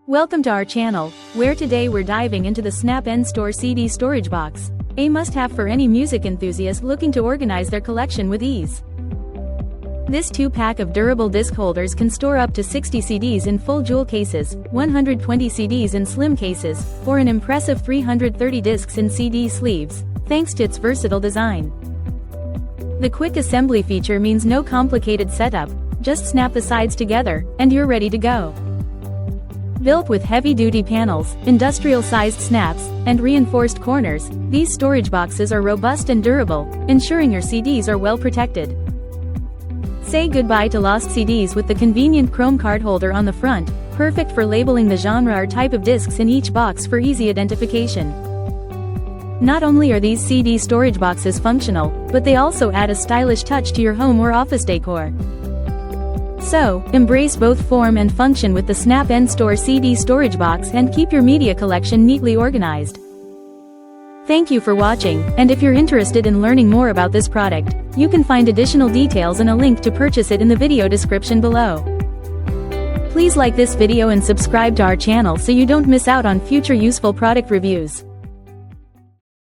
Welcome to our channel, where today we're diving into the Snap N-Store CD storage box, a must-have for any music enthusiast looking to organize their collection with ease. This 2-pack of durable disc holders can store up to 60 CDs in full jewel cases, 120 CDs in slim cases, or an impressive 330 discs in CD sleeves, thanks to its versatile design. The quick assembly feature means no complicated setup, just snap the sides together, and you're ready to go. Built with heavy-duty panels, industrial-sized snaps, and reinforced corners, these storage boxes are robust and durable, ensuring your CDs are well protected. Say goodbye to lost CDs with the convenient chrome card holder on the front, perfect for labeling the genre or type of discs in each box for easy identification. Not only are these CD storage boxes functional, but they also add a stylish touch to your home or office decor. So, embrace both form and function with the Snap N-Store CD storage box and keep your media collection neatly organized. Thank you for watching, and if you're interested in learning more about this product, you can find additional details and a link to purchase it in the video description below. Please like this video and subscribe to our channel so you don't miss out on future useful product reviews.